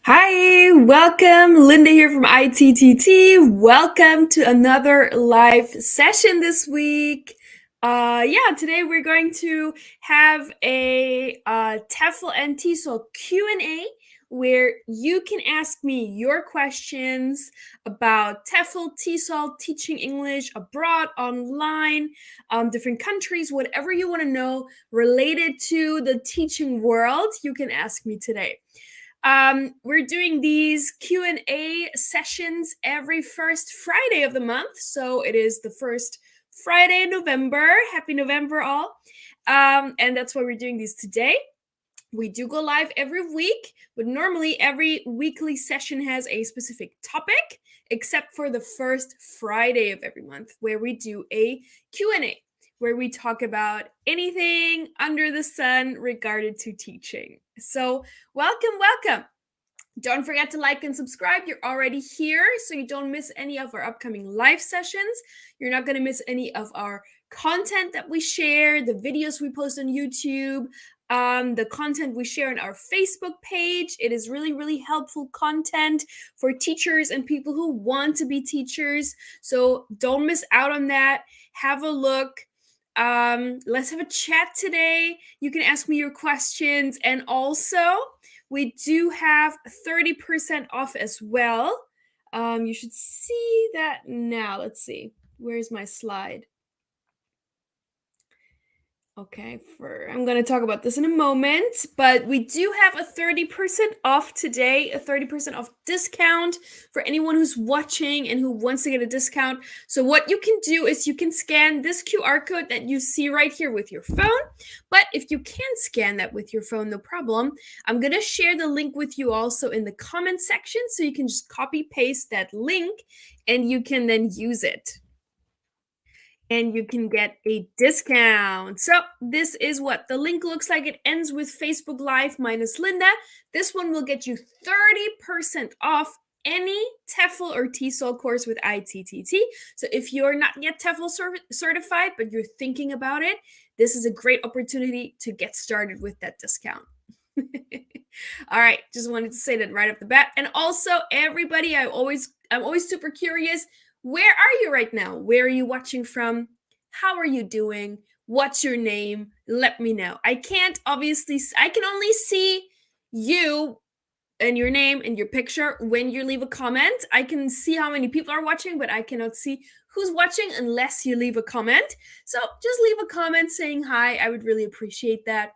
Hi, welcome. Linda here from ITTT. Welcome to another live session this week. Today we're going to have a TEFL and TESOL Q&A where you can ask me your questions about TEFL, TESOL, teaching English abroad, online, different countries, whatever you want to know related to the teaching world, you can ask me today. We're doing these Q&A sessions every first Friday of the month. So it is the first Friday in November. Happy November, all. And that's why we're doing these today. We do go live every week, but normally every weekly session has a specific topic, except for the first Friday of every month, where we do a Q&A, where we talk about anything under the sun regarded to teaching. So welcome. Don't forget to like and subscribe. You're already here, so you don't miss any of our upcoming live sessions. You're not going to miss any of our content that we share, the videos we post on YouTube, the content we share on our Facebook page. It is really, really helpful content for teachers and people who want to be teachers. So don't miss out on that. Have a look. Let's have a chat today. You can ask me your questions, and also we do have 30% off as well. You should see that now. Let's see. Where's my slide? Okay, I'm going to talk about this in a moment, but we do have a 30% off today, a 30% off discount for anyone who's watching and who wants to get a discount. So what you can do is you can scan this QR code that you see right here with your phone. But if you can't scan that with your phone, no problem. I'm going to share the link with you also in the comment section, so you can just copy paste that link and you can then use it. And you can get a discount. So this is what the link looks like. It ends with Facebook Live minus Linda. This one will get you 30% off any TEFL or TESOL course with ITTT. So if you're not yet TEFL certified, but you're thinking about it, this is a great opportunity to get started with that discount. All right, just wanted to say that right off the bat. And also, everybody, I'm always super curious. Where are you right now? Where are you watching from? How are you doing? What's your name? Let me know. I can only see you and your name and your picture when you leave a comment. I can see how many people are watching, but I cannot see who's watching unless you leave a comment. So just leave a comment saying hi. I would really appreciate that.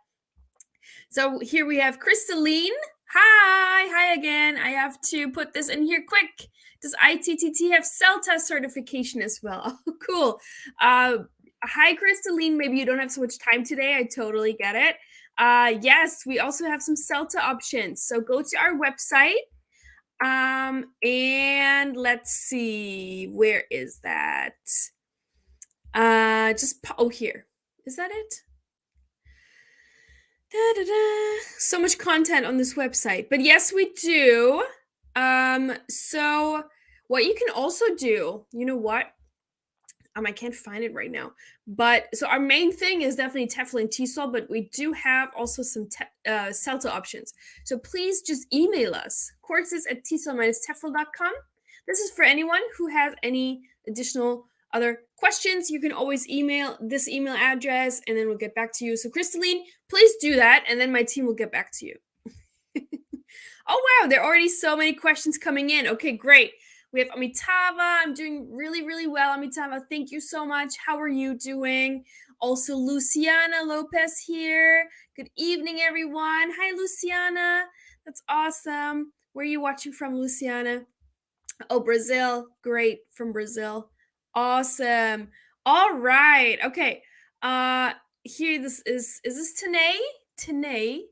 So here we have Crystalline. Hi again. I have to put this in here quick. Does ITTT have CELTA certification as well? Oh, cool. Hi, Crystalline. Maybe you don't have so much time today. I totally get it. Yes, we also have some CELTA options. So go to our website. And let's see. Where is that? Here. Is that it? So much content on this website. But yes, we do. So what you can also do, you know what? I can't find it right now. But so our main thing is definitely TEFL and TESOL, but we do have also some CELTA options. So please just email us, courses@tesol-tefl.com. This is for anyone who has any additional other questions. You can always email this email address and then we'll get back to you. So Crystalline, please do that and then my team will get back to you. Oh, wow, there are already so many questions coming in. Okay, great. We have Amitava. I'm doing really, really well, Amitava. Thank you so much. How are you doing? Also, Luciana Lopez here. Good evening, everyone. Hi, Luciana. That's awesome. Where are you watching from, Luciana? Oh, Brazil. Great, from Brazil. Awesome. All right. Okay. Here, this is this Tanae?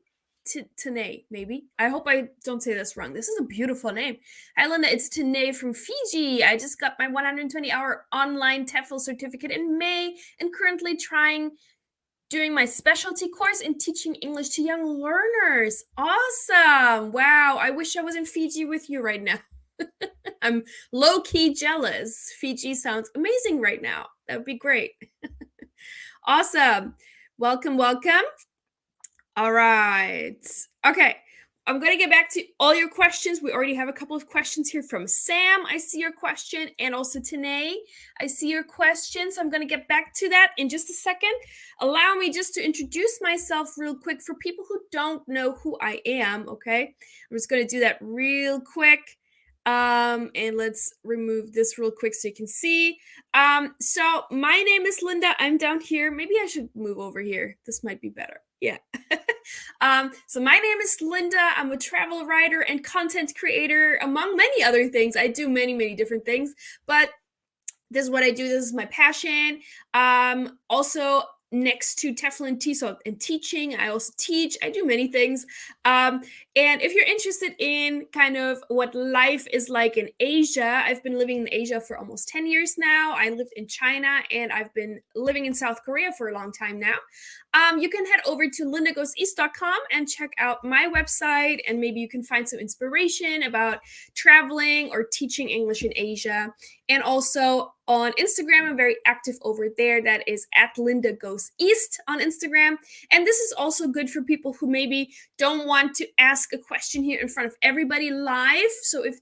Tanae, maybe. I hope I don't say this wrong. This is a beautiful name. Hi, Linda. It's Tanae from Fiji. I just got my 120-hour online TEFL certificate in May and currently doing my specialty course in teaching English to young learners. Awesome. Wow. I wish I was in Fiji with you right now. I'm low-key jealous. Fiji sounds amazing right now. That would be great. Awesome. Welcome. All right. Okay. I'm going to get back to all your questions. We already have a couple of questions here from Sam. I see your question. And also Tanae, I see your question. So I'm going to get back to that in just a second. Allow me just to introduce myself real quick for people who don't know who I am, okay? I'm just going to do that real quick. And let's remove this real quick so you can see. So my name is Linda. I'm down here. Maybe I should move over here. This might be better. Yeah. So my name is Linda. I'm a travel writer and content creator, among many other things. I do many, many different things, but this is what I do. This is my passion. Also, next to TEFL and TESOL and teaching, I also teach. I do many things. And if you're interested in kind of what life is like in Asia, I've been living in Asia for almost 10 years now. I lived in China and I've been living in South Korea for a long time now. You can head over to lindagoeseast.com and check out my website, and maybe you can find some inspiration about traveling or teaching English in Asia. And also on Instagram, I'm very active over there. That is at Linda Goes East on Instagram. And this is also good for people who maybe don't want to ask a question here in front of everybody live. So if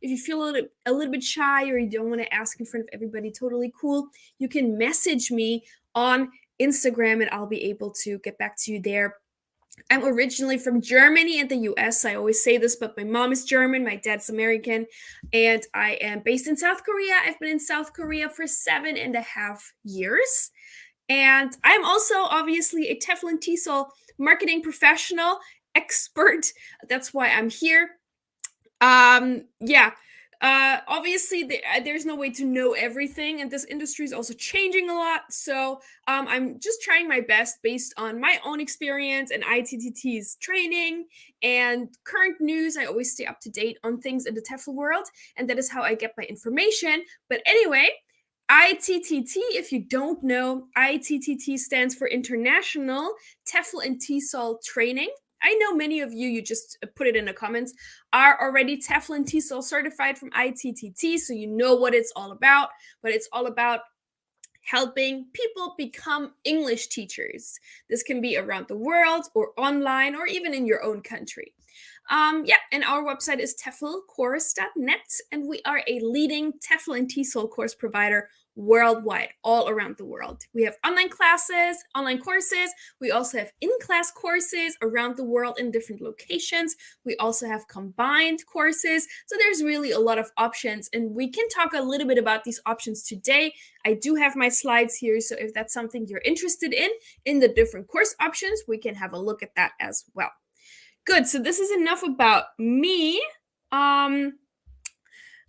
you feel a little bit shy or you don't want to ask in front of everybody, totally cool. You can message me on Instagram and I'll be able to get back to you there. I'm originally from Germany and the US. I always say this, but my mom is German, my dad's American, and I am based in South Korea. I've been in South Korea for 7.5 years. And I'm also obviously a TEFL and TESOL marketing professional expert. That's why I'm here. Yeah. Obviously, there's no way to know everything, and this industry is also changing a lot. So I'm just trying my best based on my own experience and ITTT's training and current news. I always stay up to date on things in the TEFL world, and that is how I get my information. But anyway, ITTT, if you don't know, ITTT stands for International TEFL and TESOL Training. I know many of you just put it in the comments, are already TEFL and TESOL certified from ITTT, so you know what it's all about. But it's all about helping people become English teachers. This can be around the world or online or even in your own country. And our website is teflcourse.net, and we are a leading TEFL and TESOL course provider worldwide, all around the world. We have online courses. We also have in-class courses around the world in different locations. We also have combined courses. So there's really a lot of options, and we can talk a little bit about these options today. I do have my slides here, so if that's something you're interested in the different course options, we can have a look at that as well. Good, so this is enough about me.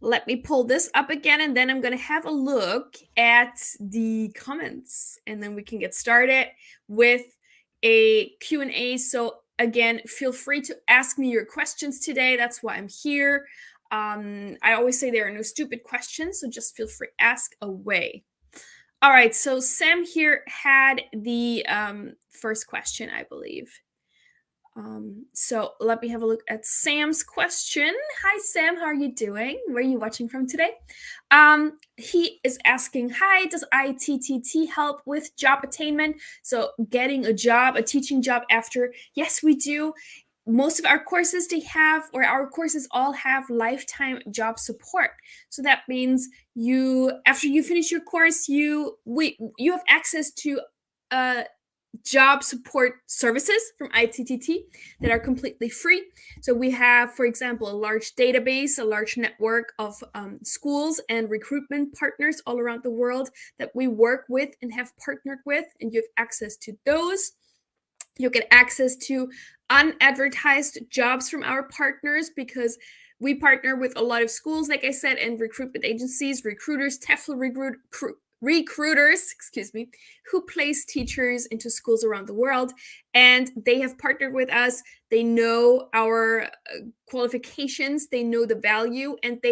Let me pull this up again, and then I'm going to have a look at the comments, and then we can get started with a Q&A. So again, feel free to ask me your questions today. That's why I'm here. I always say there are no stupid questions, so just feel free, ask away. All right, so Sam here had the first question, I believe. So let me have a look at Sam's question. Hi, Sam. How are you doing? Where are you watching from today? He is asking, hi, does ITTT help with job attainment? So getting a job, a teaching job after? Yes, we do. Most of our courses our courses all have lifetime job support. So that means after you finish your course, you have access to job support services from ITTT that are completely free. So we have, for example, a large database, a large network of schools and recruitment partners all around the world that we work with and have partnered with, and you have access to those. You get access to unadvertised jobs from our partners because we partner with a lot of schools, like I said, and recruitment agencies, recruiters, TEFL recruiters, who place teachers into schools around the world, and they have partnered with us. They know our qualifications, they know the value, and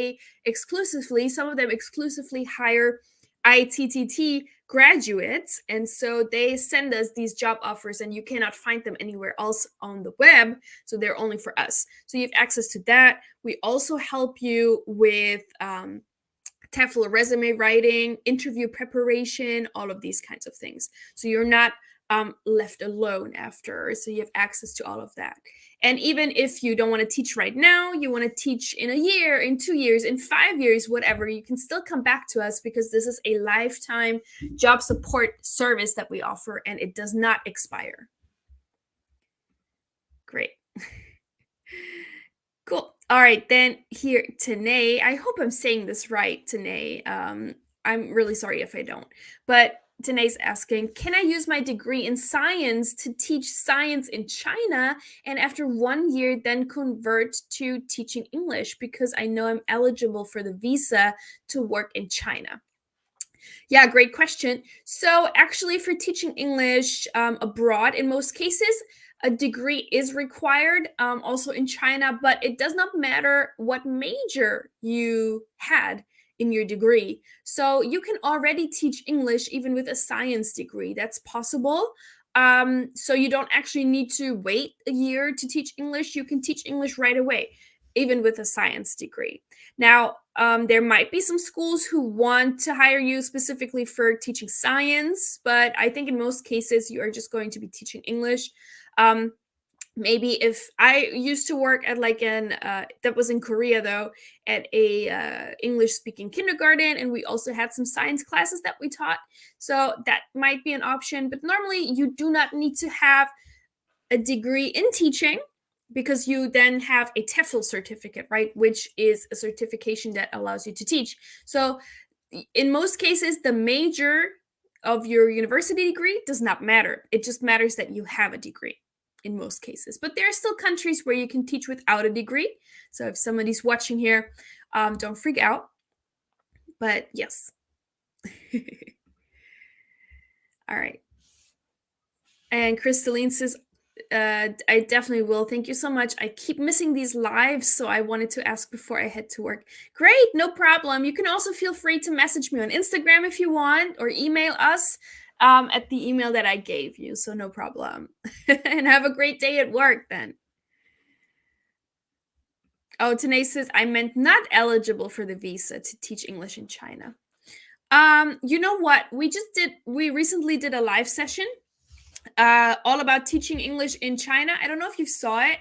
some of them exclusively hire ITTT graduates, and so they send us these job offers, and you cannot find them anywhere else on the web, so they're only for us. So you have access to that. We also help you with TEFL resume writing, interview preparation, all of these kinds of things. So you're not left alone after. So you have access to all of that. And even if you don't want to teach right now, you want to teach in a year, in 2 years, in 5 years, whatever, you can still come back to us because this is a lifetime job support service that we offer and it does not expire. Great. Cool. All right, then here, Tanae. I hope I'm saying this right, Tanae. I'm really sorry if I don't. But Tanae's asking, can I use my degree in science to teach science in China and after 1 year then convert to teaching English because I know I'm eligible for the visa to work in China? Yeah, great question. So, actually, for teaching English abroad, in most cases, a degree is required, also in China, but it does not matter what major you had in your degree. So, you can already teach English even with a science degree. That's possible. So, you don't actually need to wait a year to teach English. You can teach English right away, even with a science degree. Now, there might be some schools who want to hire you specifically for teaching science, but I think in most cases you are just going to be teaching English. Um, Maybe if I used to work at like an that was in Korea though, at a English speaking kindergarten, and we also had some science classes that we taught, so that might be an option. But normally you do not need to have a degree in teaching because you then have a TEFL certificate, right? Which is a certification that allows you to teach. So, in most cases, the major of your university degree does not matter. It just matters that you have a degree in most cases. But there are still countries where you can teach without a degree. So, if somebody's watching here, don't freak out. But yes. All right. And Crystalline says, I definitely will. Thank you so much. I keep missing these lives, so I wanted to ask before I head to work. Great, no problem. You can also feel free to message me on Instagram if you want, or email us at the email that I gave you. So no problem. And have a great day at work then. Oh, Tanae says, I meant not eligible for the visa to teach English in China. You know what? We recently did a live session all about teaching English in China. I don't know if you saw it.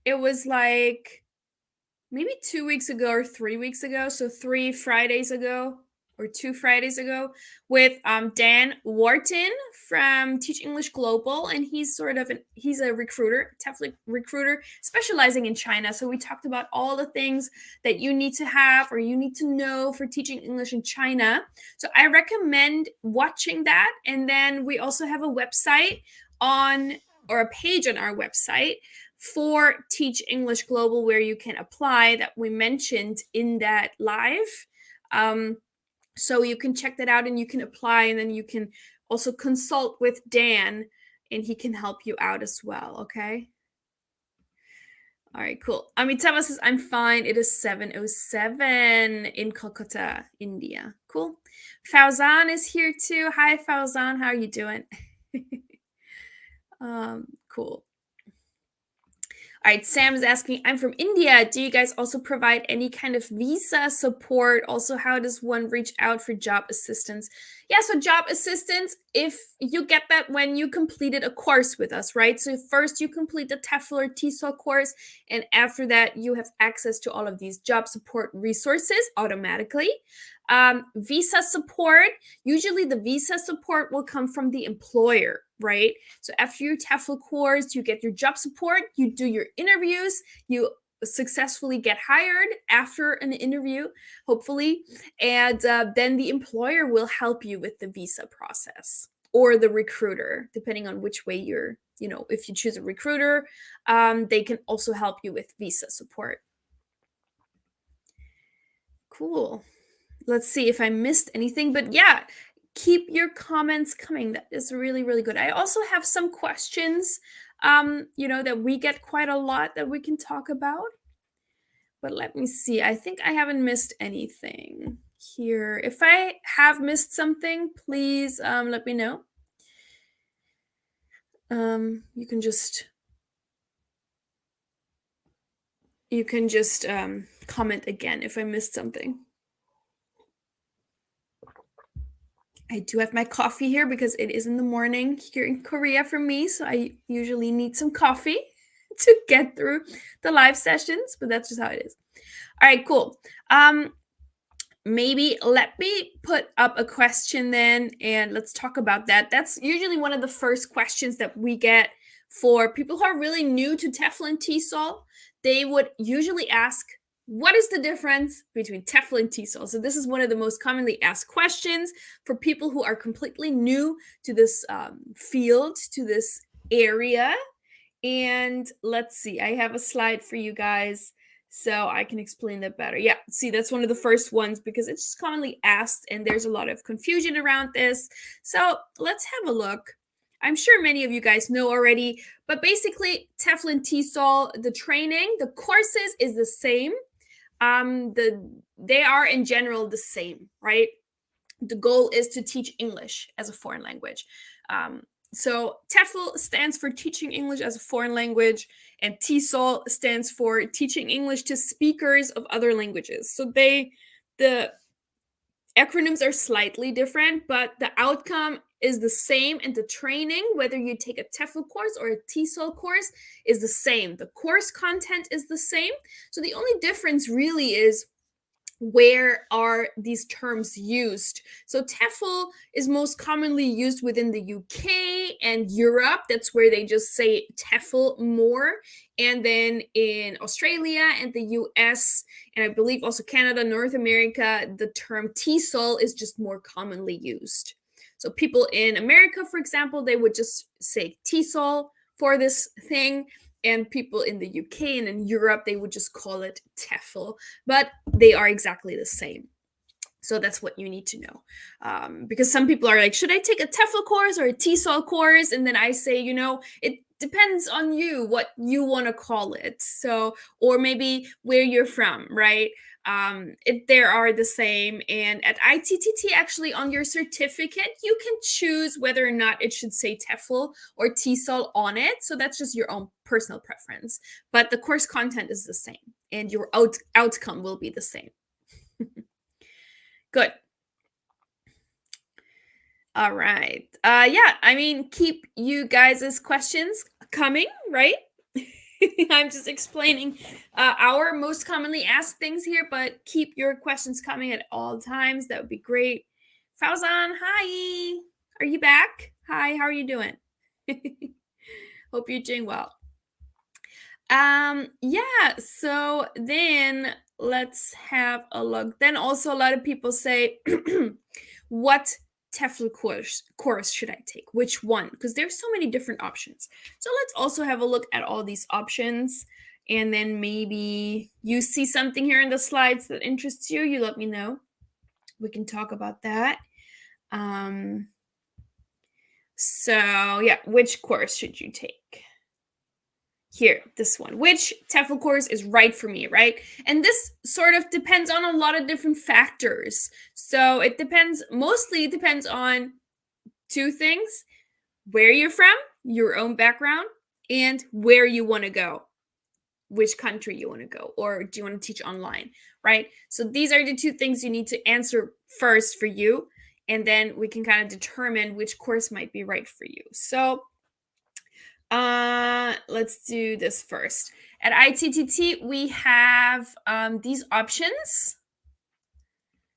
It was like maybe 2 weeks ago or 3 weeks ago. So 3 Fridays ago or 2 Fridays ago with Dan Wharton from Teach English Global. And he's a recruiter, TEFL recruiter, specializing in China. So we talked about all the things that you need to have or you need to know for teaching English in China. So I recommend watching that. And then we also have a website or a page on our website for Teach English Global where you can apply that we mentioned in that live. So you can check that out and you can apply, and then you can also consult with Dan and he can help you out as well. Okay. All right, cool. Amitava says, I'm fine. It is 7:07 in Kolkata, India. Cool. Fauzan is here too. Hi, Fauzan. How are you doing? Cool. All right, Sam is asking, I'm from India. Do you guys also provide any kind of visa support? Also, how does one reach out for job assistance? Yeah, so job assistance, if you get that when you completed a course with us, right? So first you complete the TEFL or TESOL course, and after that you have access to all of these job support resources automatically. Visa support, usually the visa support will come from the employer, right? So after your TEFL course, you get your job support, you do your interviews, you successfully get hired after an interview, hopefully, and then the employer will help you with the visa process or the recruiter, depending on which way if you choose a recruiter, they can also help you with visa support. Cool. Let's see if I missed anything, but yeah, keep your comments coming. That is really, really good. I also have some questions, that we get quite a lot that we can talk about. But let me see. I think I haven't missed anything here. If I have missed something, please let me know. You can just comment again if I missed something. I do have my coffee here because it is in the morning here in Korea for me. So I usually need some coffee to get through the live sessions, but that's just how it is. All right, cool. Maybe let me put up a question then and let's talk about that. That's usually one of the first questions that we get for people who are really new to TEFL and TESOL. They would usually ask, what is the difference between TEFL and TESOL? So this is one of the most commonly asked questions for people who are completely new to this field, to this area. And let's see, I have a slide for you guys so I can explain that better. Yeah, see, that's one of the first ones because it's just commonly asked and there's a lot of confusion around this. So let's have a look. I'm sure many of you guys know already, but basically TEFL and TESOL, the training, the courses is the same. They are in general the same, right? The goal is to teach English as a foreign language. So TEFL stands for Teaching English as a Foreign Language, and TESOL stands for Teaching English to Speakers of Other Languages. So the acronyms are slightly different, but the outcome is the same, and the training, whether you take a TEFL course or a TESOL course, is the same. The course content is the same. So the only difference really is where are these terms used? So TEFL is most commonly used within the UK and Europe. That's where they just say TEFL more. And then in Australia and the US, and I believe also Canada, North America, the term TESOL is just more commonly used. So people in America, for example, they would just say TESOL for this thing. And people in the UK and in Europe, they would just call it TEFL, but they are exactly the same. So that's what you need to know. Because some people are like, should I take a TEFL course or a TESOL course? And then I say, it depends on you, what you want to call it. So, or maybe where you're from, right? There are the same. And at ITTT, actually, on your certificate, you can choose whether or not it should say TEFL or TESOL on it. So that's just your own personal preference. But the course content is the same, and your outcome will be the same. Good. All right. Yeah, I mean, keep you guys' questions coming, right? I'm just explaining our most commonly asked things here, but keep your questions coming at all times. That would be great. Fauzan, hi. Are you back? Hi, how are you doing? Hope you're doing well. Yeah, so then let's have a look. Then also a lot of people say, what TEFL course should I take? Which one? Because there's so many different options. So let's also have a look at all these options. And then maybe you see something here in the slides that interests you, you let me know. We can talk about that. So yeah, which course should you take? Here, this one. Which TEFL course is right for me, right? And this sort of depends on a lot of different factors. So it mostly depends on two things: where you're from, your own background, and where you want to go, which country you want to go, or do you want to teach online, right? So these are the two things you need to answer first for you, and then we can kind of determine which course might be right for you. So let's do this first. At ITTT, we have these options.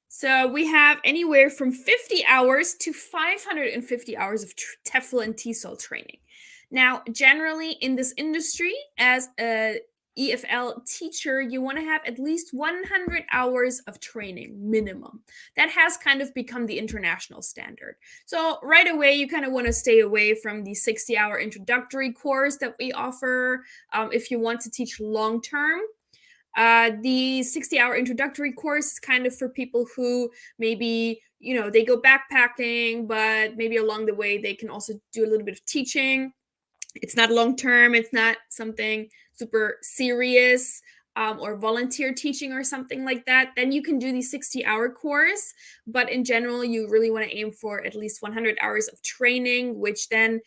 So we have anywhere from 50 hours to 550 hours of TEFL and TESOL training. Now, generally in this industry, as a EFL teacher, you want to have at least 100 hours of training minimum. That has kind of become the international standard. So right away, you kind of want to stay away from the 60-hour introductory course that we offer if you want to teach long-term. The 60-hour introductory course is kind of for people who maybe, they go backpacking, but maybe along the way, they can also do a little bit of teaching. It's not long-term. It's not something super serious or volunteer teaching or something like that. Then you can do the 60-hour course. But in general, you really want to aim for at least 100 hours of training, which then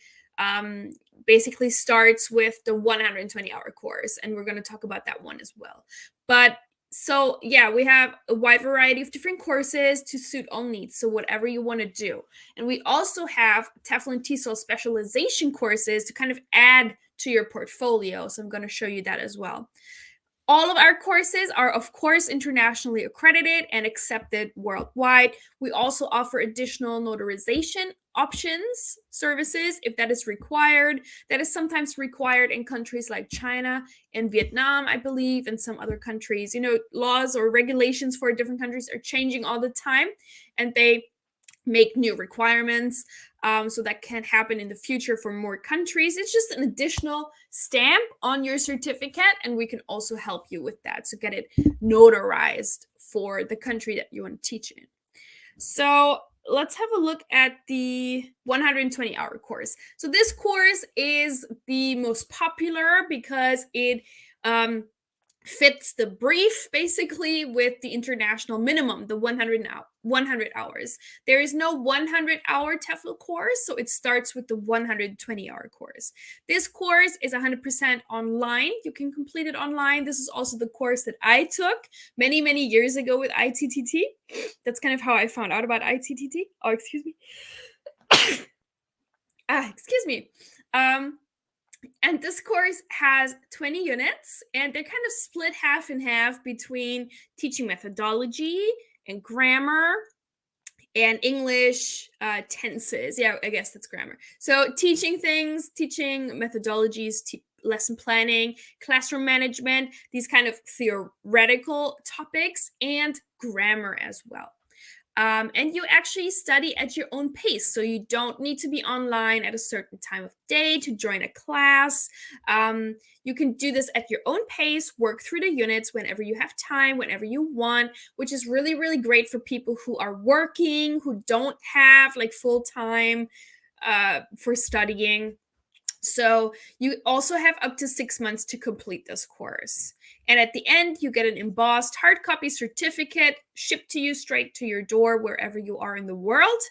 basically starts with the 120-hour course. And we're going to talk about that one as well. But So yeah, we have a wide variety of different courses to suit all needs. So whatever you want to do. And we also have TEFL and TESOL specialization courses to kind of add to your portfolio. So I'm going to show you that as well. All of our courses are, of course, internationally accredited and accepted worldwide. We also offer additional notarization options, services, if that is required. That is sometimes required in countries like China and Vietnam, I believe, and some other countries. You know, laws or regulations for different countries are changing all the time, and they make new requirements. So that can happen in the future for more countries. It's just an additional stamp on your certificate, and we can also help you with that. So get it notarized for the country that you want to teach in. So let's have a look at the 120-hour course. So this course is the most popular because it fits the brief basically with the international minimum, the 100 hours. There is no 100-hour TEFL course, so it starts with the 120-hour course. This course is 100% online. You can complete it online. This is also the course that I took many, many years ago with ITTT. That's kind of how I found out about ITTT. Oh, excuse me. Excuse me. And this course has 20 units, and they're kind of split half and half between teaching methodology and grammar and English tenses. Yeah, I guess that's grammar. So teaching things, teaching methodologies, lesson planning, classroom management, these kind of theoretical topics, and grammar as well. And you actually study at your own pace. So you don't need to be online at a certain time of day to join a class. You can do this at your own pace, work through the units whenever you have time, whenever you want, which is really, really great for people who are working, who don't have like full time for studying. So you also have up to 6 months to complete this course. And at the end, you get an embossed hard copy certificate shipped to you straight to your door wherever you are in the world.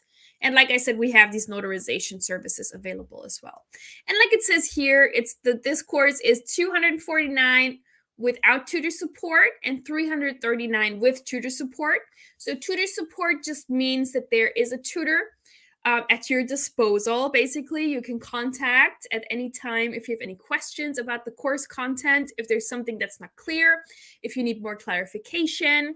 And like I said, we have these notarization services available as well. And like it says here, this course is $249 without tutor support and $339 with tutor support. So tutor support just means that there is a tutor at your disposal. Basically, you can contact at any time if you have any questions about the course content, if there's something that's not clear, if you need more clarification,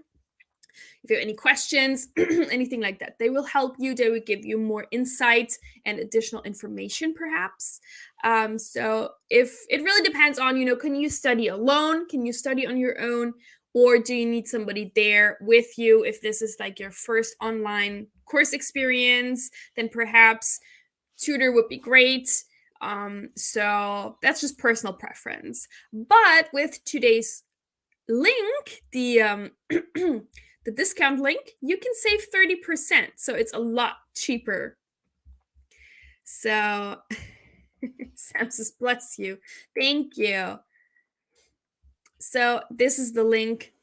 if you have any questions, anything like that. They will help you. They will give you more insight and additional information, perhaps. So if it really depends on, can you study alone? Can you study on your own? Or do you need somebody there with you? If this is like your first online course experience, then perhaps tutor would be great. So that's just personal preference. But with today's link, the the discount link, you can save 30%. So it's a lot cheaper. So Sam says, bless you. Thank you. So this is the link,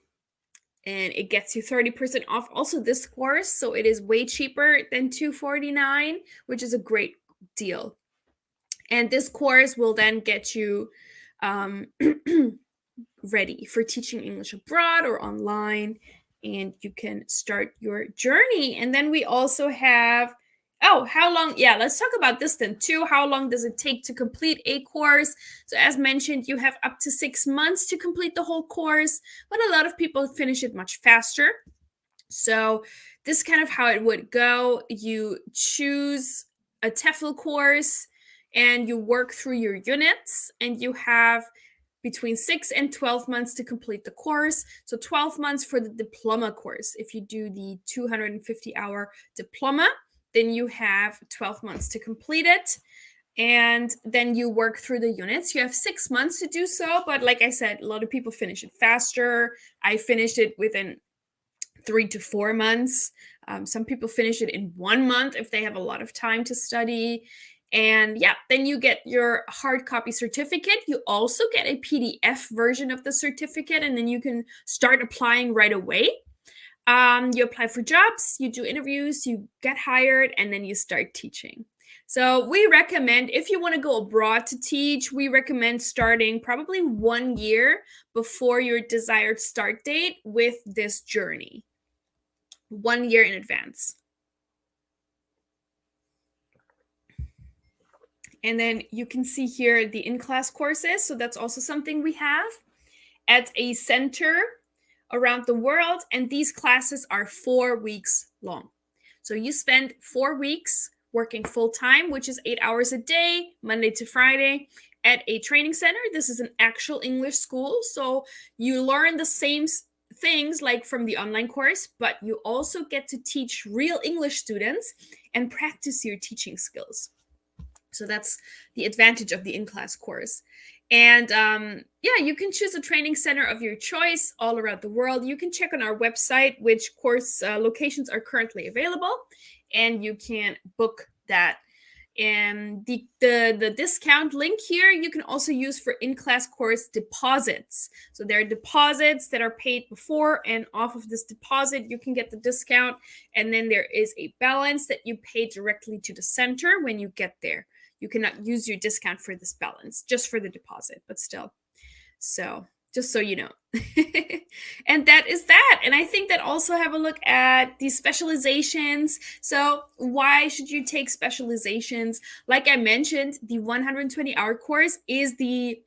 and it gets you 30% off also this course. So it is way cheaper than $249, which is a great deal. And this course will then get you ready for teaching English abroad or online, and you can start your journey. And then we also have, how long? Yeah, let's talk about this then too. How long does it take to complete a course? So as mentioned, you have up to 6 months to complete the whole course, but a lot of people finish it much faster. So this is kind of how it would go. You choose a TEFL course and you work through your units, and you have between 6 and 12 months to complete the course. So 12 months for the diploma course. If you do the 250-hour diploma, then you have 12 months to complete it. And then you work through the units. You have 6 months to do so. But like I said, a lot of people finish it faster. I finished it within 3 to 4 months. Some people finish it in 1 month if they have a lot of time to study. And yeah, then you get your hard copy certificate. You also get a PDF version of the certificate, and then you can start applying right away. You apply for jobs, you do interviews, you get hired, and then you start teaching. So we recommend, if you want to go abroad to teach, we recommend starting probably 1 year before your desired start date with this journey. 1 year in advance. And then you can see here the in-class courses. So that's also something we have at a center around the world. And these classes are 4 weeks long. So you spend 4 weeks working full time, which is 8 hours a day, Monday to Friday, at a training center. This is an actual English school. So you learn the same things like from the online course, but you also get to teach real English students and practice your teaching skills. So that's the advantage of the in-class course. And yeah, you can choose a training center of your choice all around the world. You can check on our website which course locations are currently available, and you can book that. And the discount link here you can also use for in-class course deposits. So there are deposits that are paid before, and off of this deposit you can get the discount. And then there is a balance that you pay directly to the center when you get there. You cannot use your discount for this balance, just for the deposit, but still. So just so you know. And that is that. And I think that also have a look at these specializations. So why should you take specializations? Like I mentioned, the 120-hour course is the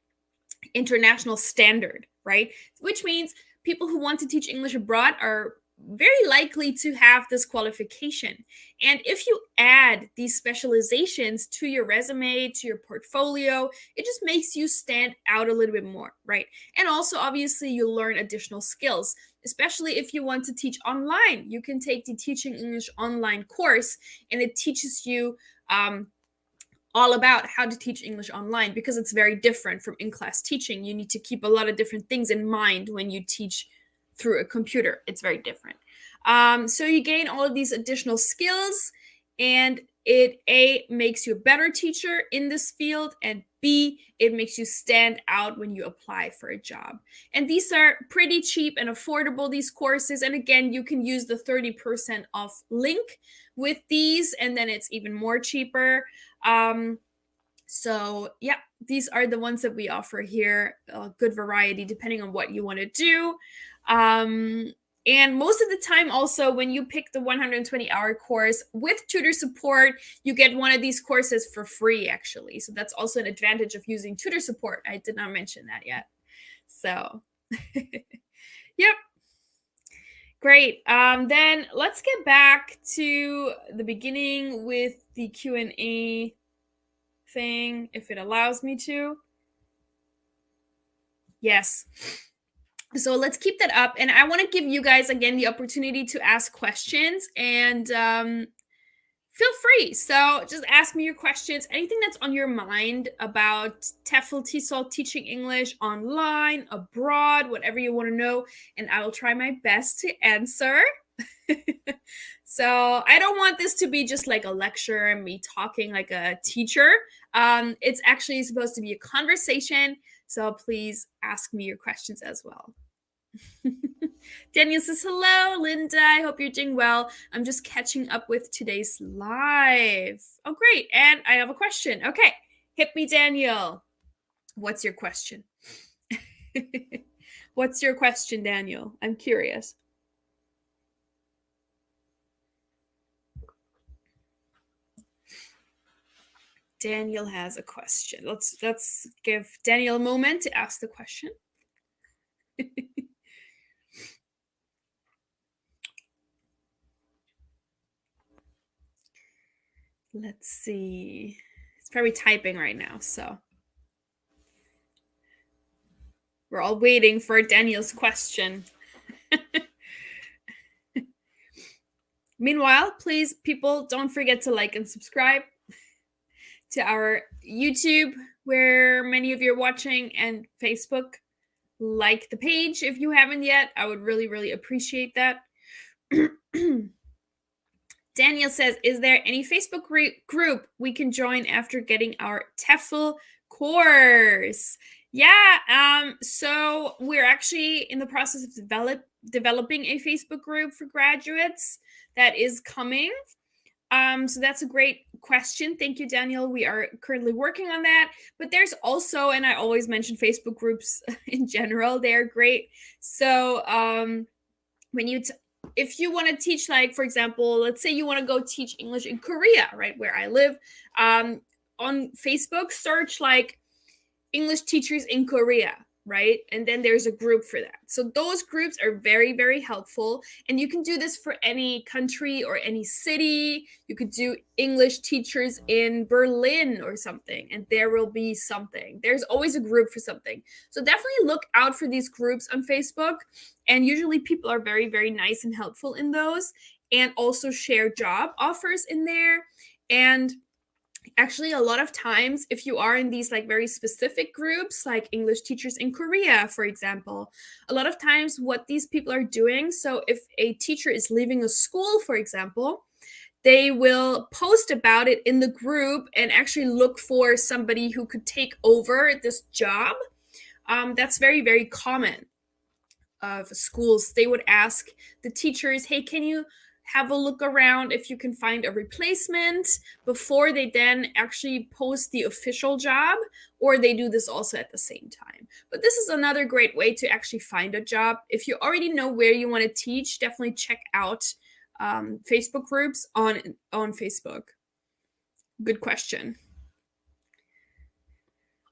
international standard, right? Which means people who want to teach English abroad are very likely to have this qualification. And if you add these specializations to your resume, to your portfolio, it just makes you stand out a little bit more, right? And also, obviously, you'll learn additional skills, especially if you want to teach online. You can take the Teaching English online course, and it teaches you all about how to teach English online, because it's very different from in-class teaching. You need to keep a lot of different things in mind when you teach through a computer. It's very different. So you gain all of these additional skills, and it A, makes you a better teacher in this field, and B, it makes you stand out when you apply for a job. And these are pretty cheap and affordable, these courses. And again, you can use the 30% off link with these, and then it's even more cheaper. So yeah, these are the ones that we offer here. A good variety depending on what you want to do. And most of the time also, when you pick the 120-hour course with tutor support, you get one of these courses for free, actually. So that's also an advantage of using tutor support. I did not mention that yet. So yep. Great. Then let's get back to the beginning with the Q&A thing, if it allows me to. Yes. So let's keep that up. And I want to give you guys, again, the opportunity to ask questions, and feel free. So just ask me your questions, anything that's on your mind about TEFL, TESOL, teaching English online, abroad, whatever you want to know, and I will try my best to answer. So I don't want this to be just like a lecture and me talking like a teacher. It's actually supposed to be a conversation. So please ask me your questions as well. Daniel says, hello, Linda. I hope you're doing well. I'm just catching up with today's live. Oh, great. And I have a question. Okay. Hit me, Daniel. What's your question? What's your question, Daniel? I'm curious. Daniel has a question. Let's give Daniel a moment to ask the question. Let's see. It's probably typing right now, so we're all waiting for Daniel's question. Meanwhile, please, people, don't forget to like and subscribe to our YouTube, where many of you are watching, and Facebook. Like the page if you haven't yet. I would really, really appreciate that. Daniel says, is there any Facebook group we can join after getting our TEFL course? Yeah, so we're actually in the process of developing a Facebook group for graduates that is coming. So that's a great question. Thank you, Daniel. We are currently working on that. But there's also, and I always mention Facebook groups in general, they're great. So when you if you want to teach, like, for example, let's say you want to go teach English in Korea, right, where I live, on Facebook, search like English teachers in Korea, right? And then there's a group for that. So those groups are very, very helpful. And you can do this for any country or any city. You could do English teachers in Berlin or something, and there will be something. There's always a group for something. So definitely look out for these groups on Facebook. And usually people are very, very nice and helpful in those, and also share job offers in there. And actually, a lot of times, if you are in these like very specific groups, like English teachers in Korea, for example, a lot of times what these people are doing, so if a teacher is leaving a school, for example, they will post about it in the group and actually look for somebody who could take over this job. That's very, very common of schools. They would ask the teachers, hey, can you have a look around if you can find a replacement, before they then actually post the official job, or they do this also at the same time. But this is another great way to actually find a job. If you already know where you want to teach, definitely check out Facebook groups on Facebook. Good question.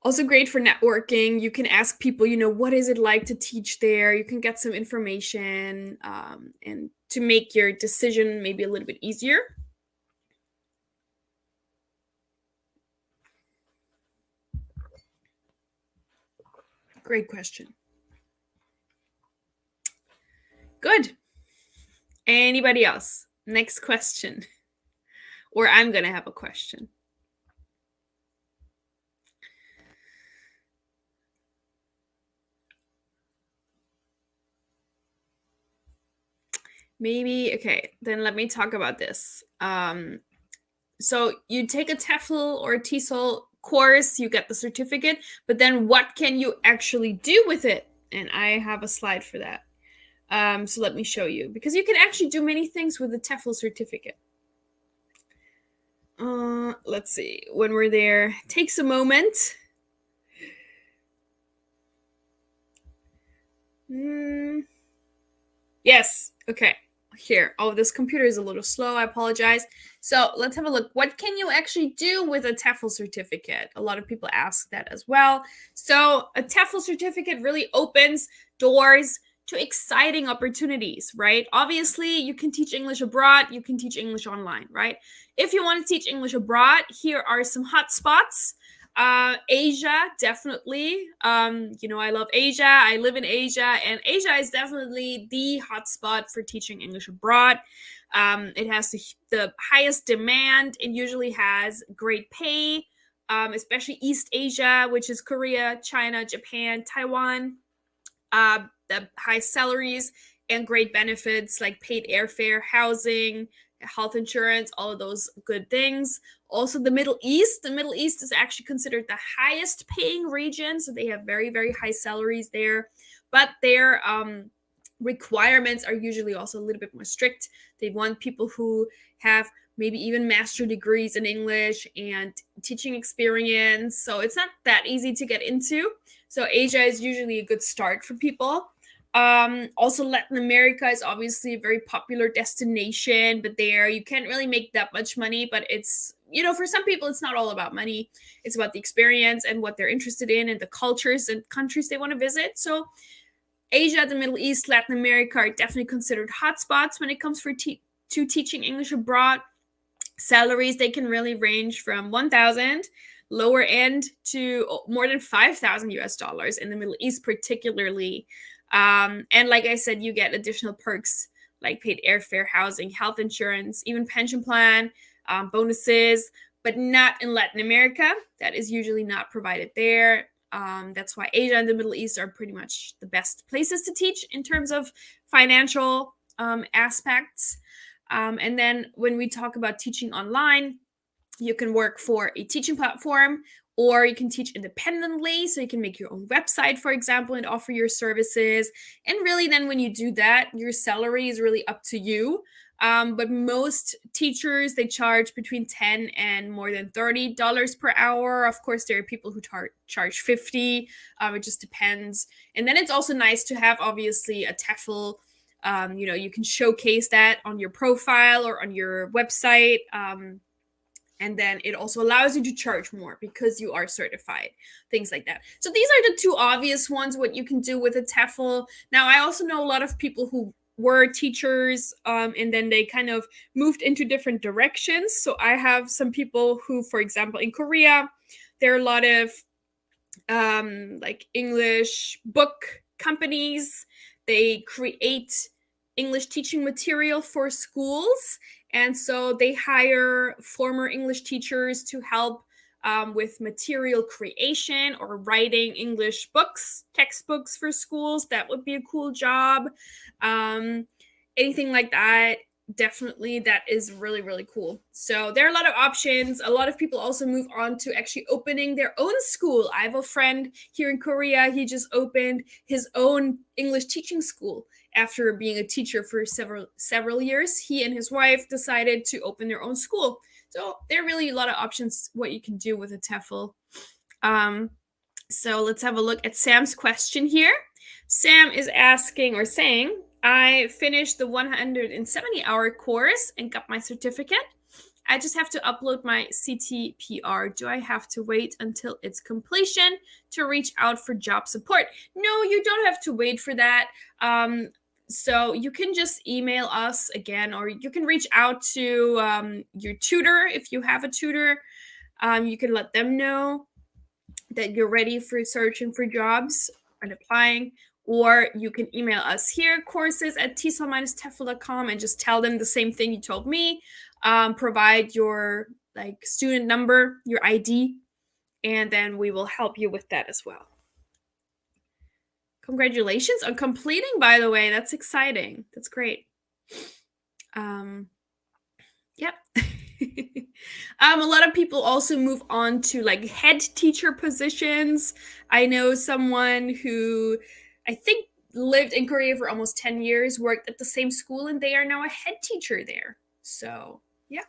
Also great for networking. You can ask people, what is it like to teach there? You can get some information, and to make your decision maybe a little bit easier. Great question. Good. Anybody else? Next question. Or I'm going to have a question. Maybe, okay, then let me talk about this. So you take a TEFL or a TESOL course, you get the certificate, but then what can you actually do with it? And I have a slide for that. So let me show you, because you can actually do many things with the TEFL certificate. Let's see, when we're there, takes a moment. Yes, okay. Here, this computer is a little slow, I apologize. So let's have a look. What can you actually do with a TEFL certificate? A lot of people ask that as well. So a TEFL certificate really opens doors to exciting opportunities, right? Obviously, you can teach English abroad, you can teach English online, right? If you want to teach English abroad, here are some hot spots. Asia, definitely. I love Asia. I live in Asia, and Asia is definitely the hotspot for teaching English abroad. It has the highest demand. It usually has great pay, especially East Asia, which is Korea, China, Japan, Taiwan. The high salaries and great benefits like paid airfare, housing, health insurance, all of those good things. Also, the Middle East. The Middle East is actually considered the highest paying region, so they have very, very high salaries there. But their requirements are usually also a little bit more strict. They want people who have maybe even master degrees in English and teaching experience. So it's not that easy to get into. So Asia is usually a good start for people. Also, Latin America is obviously a very popular destination, but there you can't really make that much money. But it's, for some people, it's not all about money. It's about the experience and what they're interested in and the cultures and countries they want to visit. So Asia, the Middle East, Latin America are definitely considered hotspots when it comes to teaching English abroad. Salaries, they can really range from 1,000 lower end to more than 5,000 US dollars in the Middle East, particularly. And like I said, you get additional perks like paid airfare, housing, health insurance, even pension plan, bonuses, but not in Latin America. That is usually not provided there. That's why Asia and the Middle East are pretty much the best places to teach in terms of financial aspects. And then when we talk about teaching online, you can work for a teaching platform, or you can teach independently. So you can make your own website, for example, and offer your services. And really, then when you do that, your salary is really up to you. But most teachers, they charge between 10 and more than $30 per hour. Of course, there are people who charge 50. It just depends. And then it's also nice to have, obviously, a TEFL. You can showcase that on your profile or on your website. And then it also allows you to charge more because you are certified, things like that. So these are the two obvious ones, what you can do with a TEFL. Now, I also know a lot of people who were teachers, and then they kind of moved into different directions. So I have some people who, for example, in Korea, there are a lot of like English book companies. They create English teaching material for schools. And so they hire former English teachers to help with material creation or writing English books, textbooks for schools. That would be a cool job. Um, Anything like that, definitely, that is really, really cool. So there are a lot of options. A lot of people also move on to actually opening their own school. I have a friend here in Korea. He just opened his own English teaching school after being a teacher for several years. He and his wife decided to open their own school. So there are really a lot of options what you can do with a TEFL. So let's have a look at Sam's question here. Sam is asking or saying, I finished the 170-hour course and got my certificate. I just have to upload my CTPR. Do I have to wait until its completion to reach out for job support? No, you don't have to wait for that. So you can just email us again, or you can reach out to your tutor if you have a tutor. You can let them know that you're ready for searching for jobs and applying, or you can email us here, courses@tesol-tefl.com, and just tell them the same thing you told me. Provide your student number, your ID, and then we will help you with that as well. Congratulations on completing, by the way. That's exciting. That's great. Yep. A lot of people also move on to head teacher positions. I know someone who I think lived in Korea for almost 10 years, worked at the same school, and they are now a head teacher there. So, yeah.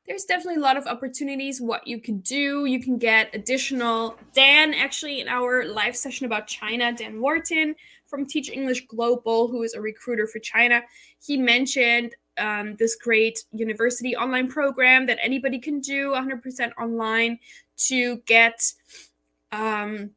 There's definitely a lot of opportunities what you can do. You can get additional. Dan, actually, in our live session about China, Dan Wharton from Teach English Global, who is a recruiter for China, he mentioned this great university online program that anybody can do 100% online to get an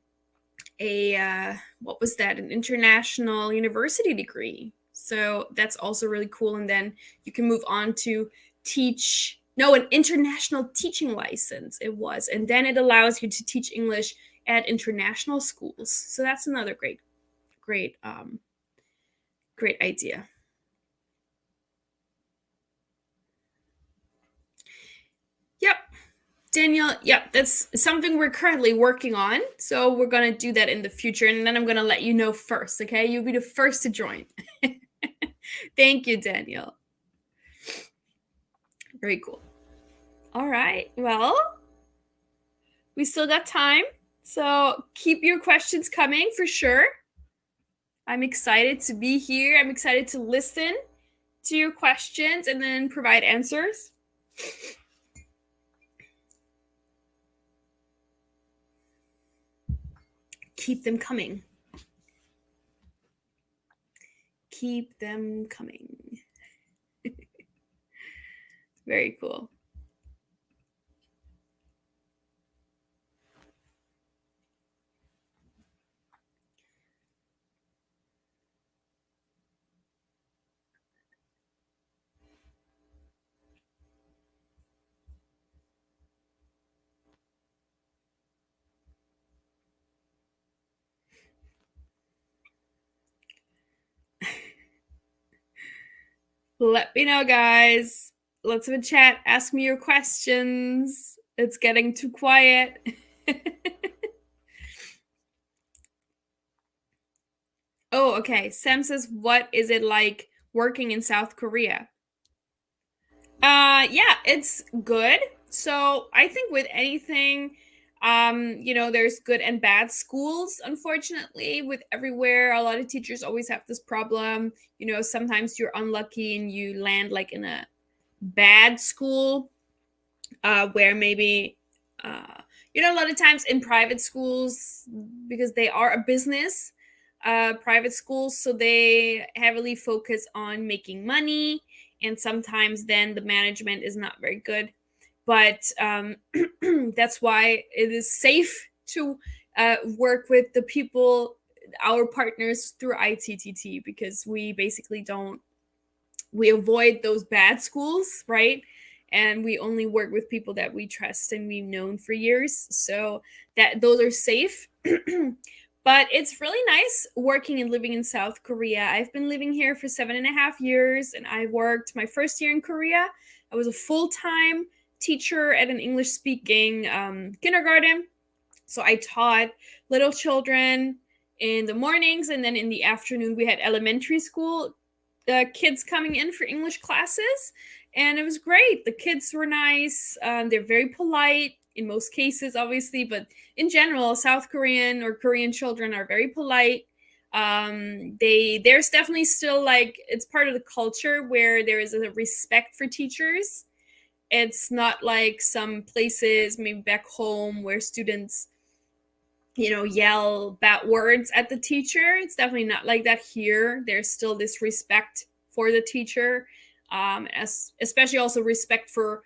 international university degree. So that's also really cool. And then you can move on to an international teaching license it was. And then it allows you to teach English at international schools. So that's another great idea. Yep. Daniel, yep, that's something we're currently working on. So we're going to do that in the future. And then I'm going to let you know first, okay? You'll be the first to join. Thank you, Daniel. Very cool. All right. Well, we still got time. So keep your questions coming for sure. I'm excited to be here. I'm excited to listen to your questions and then provide answers. Keep them coming. Keep them coming. Very cool. Let me know, guys. Let's have a chat. Ask me your questions. It's getting too quiet. Oh, okay. Sam says, what is it like working in South Korea? Yeah, it's good. So I think with anything, There's good and bad schools, unfortunately, with everywhere. A lot of teachers always have this problem. Sometimes you're unlucky and you land like in a bad school, where maybe a lot of times in private schools, because they are a business, private schools, so they heavily focus on making money, and sometimes then the management is not very good. But that's why it is safe to work with the people, our partners through ITTT, because we basically don't we avoid those bad schools, right? And we only work with people that we trust and we've known for years, so that those are safe. But it's really nice working and living in South Korea. I've been living here for 7.5 years, and I worked my first year in Korea. I was a full-time teacher at an English speaking kindergarten, so I taught little children in the mornings, and then in the afternoon we had elementary school kids coming in for English classes, and it was great. The kids were nice. They're very polite in most cases, obviously, but in general, South Korean or Korean children are very polite. There's definitely still, like, it's part of the culture where there is a respect for teachers. It's not like some places, maybe back home, where students yell bad words at the teacher. It's definitely not like that here. There's still this respect for the teacher, as especially also respect for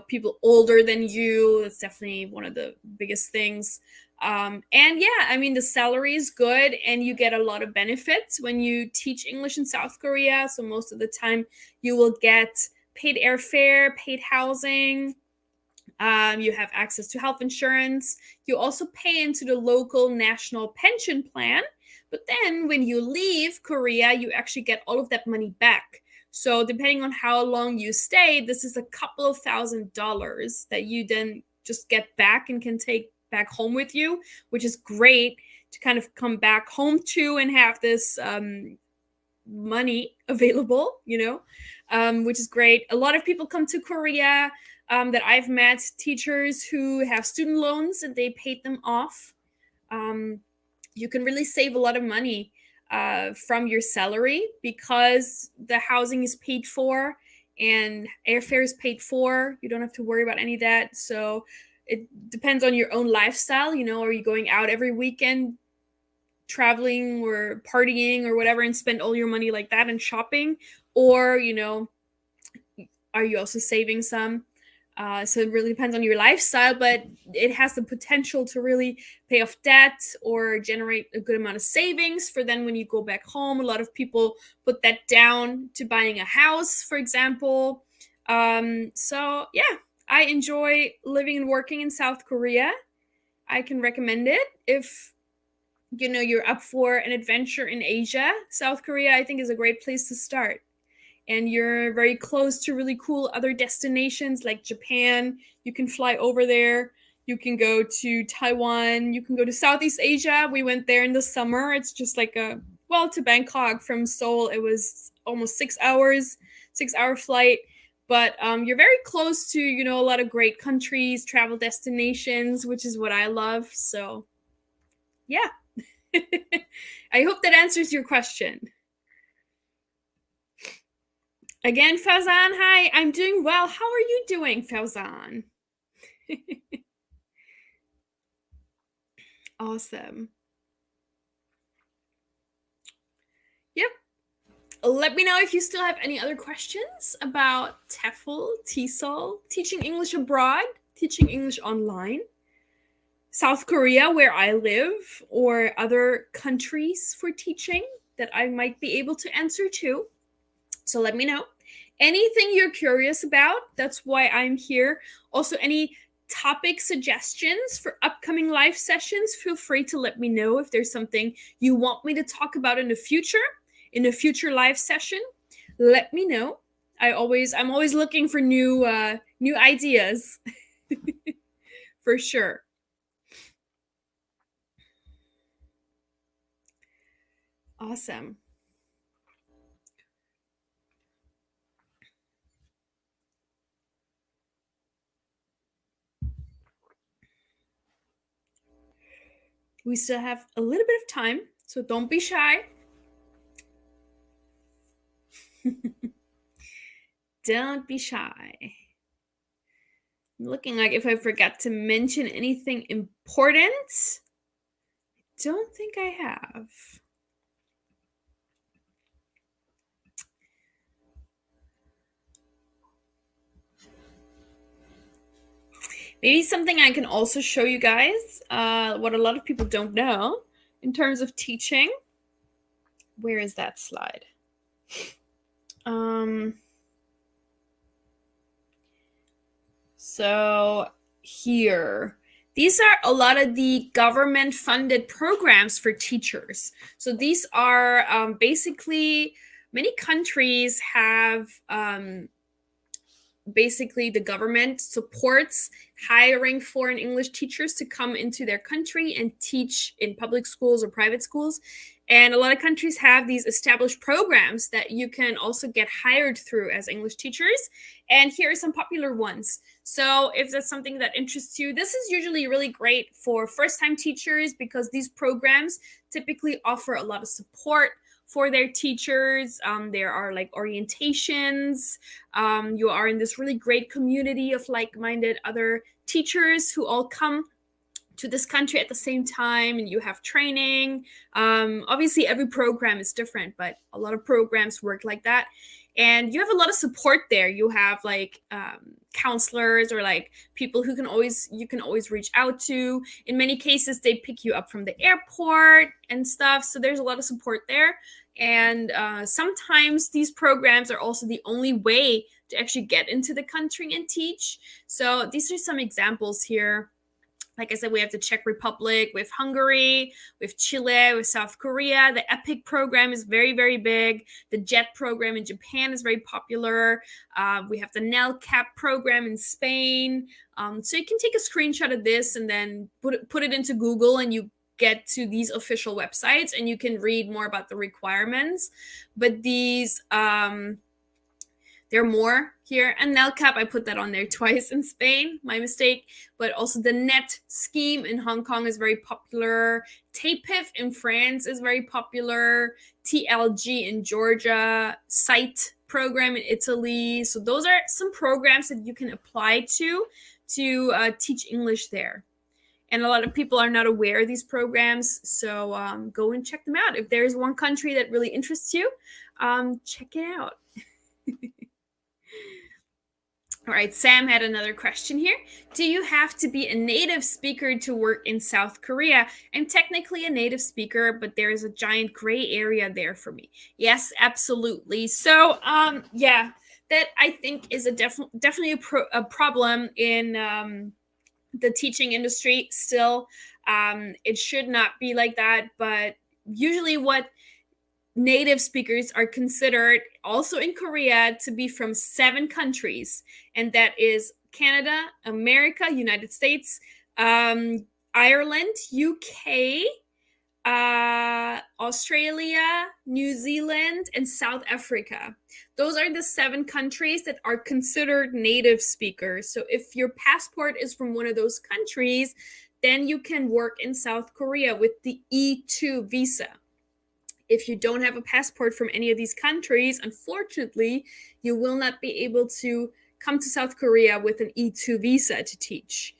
people older than you. That's definitely one of the biggest things. And yeah, I mean, the salary is good, and you get a lot of benefits when you teach English in South Korea. So most of the time, you will get paid airfare, paid housing. You have access to health insurance. You also pay into the local national pension plan. But then when you leave Korea, you actually get all of that money back. So depending on how long you stay, this is a couple of $1,000s that you then just get back and can take back home with you, which is great to kind of come back home to and have this money available, which is great. A lot of people come to Korea, that I've met, teachers who have student loans and they paid them off. Um, you can really save a lot of money from your salary, because the housing is paid for and airfare is paid for. You don't have to worry about any of that. So it depends on your own lifestyle. Are you going out every weekend, traveling or partying or whatever, and spend all your money like that and shopping? Or are you also saving some? So it really depends on your lifestyle, but it has the potential to really pay off debt or generate a good amount of savings for then when you go back home. A lot of people put that down to buying a house, for example. So yeah, I enjoy living and working in South Korea. I can recommend it if you're up for an adventure in Asia. South Korea, I think, is a great place to start. And you're very close to really cool other destinations like Japan. You can fly over there. You can go to Taiwan. You can go to Southeast Asia. We went there in the summer. It's just like to Bangkok from Seoul, it was almost 6 hours, 6 hour flight. But you're very close to, a lot of great countries, travel destinations, which is what I love. So, yeah. I hope that answers your question. Again, Fauzan, hi, I'm doing well. How are you doing, Fauzan? Awesome. Yep. Let me know if you still have any other questions about TEFL, TESOL, teaching English abroad, teaching English online, South Korea, where I live, or other countries for teaching that I might be able to answer too. So let me know. Anything you're curious about, that's why I'm here. Also, any topic suggestions for upcoming live sessions, feel free to let me know. If there's something you want me to talk about in a future live session, let me know. I'm always looking for new ideas. For sure. Awesome. We still have a little bit of time, so don't be shy. Don't be shy. I'm looking like if I forgot to mention anything important. Don't think I have. Maybe something I can also show you guys, what a lot of people don't know in terms of teaching. Where is that slide? So here, these are a lot of the government funded programs for teachers. So these are basically many countries have basically the government supports hiring foreign English teachers to come into their country and teach in public schools or private schools. And a lot of countries have these established programs that you can also get hired through as English teachers. And here are some popular ones. So, if that's something that interests you, this is usually really great for first time teachers because these programs typically offer a lot of support for their teachers. There are like orientations. You are in this really great community of like minded other teachers who all come to this country at the same time, and you have training. Obviously every program is different, but a lot of programs work like that, and you have a lot of support there. You have like counselors or like people who can always you can always reach out to. In many cases they pick you up from the airport and stuff, so there's a lot of support there. And sometimes these programs are also the only way to actually get into the country and teach. So these are some examples here. Like I said, we have the Czech Republic, with Hungary, with Chile, with South Korea. The EPIC program is very, very big. The JET program in Japan is very popular. We have the NELCAP program in Spain. So you can take a screenshot of this and then put it into Google, and you get to these official websites and you can read more about the requirements. But these there are more here. And NELCAP, I put that on there twice in Spain, my mistake. But also the NET scheme in Hong Kong is very popular. TEPIF in France is very popular. TLG in Georgia. SITE program in Italy. So those are some programs that you can apply to teach English there. And a lot of people are not aware of these programs. So go and check them out. If there's one country that really interests you, check it out. All right, Sam had another question here. Do you have to be a native speaker to work in South Korea? I'm technically a native speaker, but there is a giant gray area there for me. Yes, absolutely. So, yeah, that I think is definitely a problem in the teaching industry still. It should not be like that, but usually what native speakers are considered also in Korea to be from 7 countries, and that is Canada, America, United States, Ireland, UK, Australia, New Zealand, and South Africa. Those are the 7 countries that are considered native speakers. So if your passport is from one of those countries, then you can work in South Korea with the E2 visa. If you don't have a passport from any of these countries, unfortunately, you will not be able to come to South Korea with an E2 visa to teach.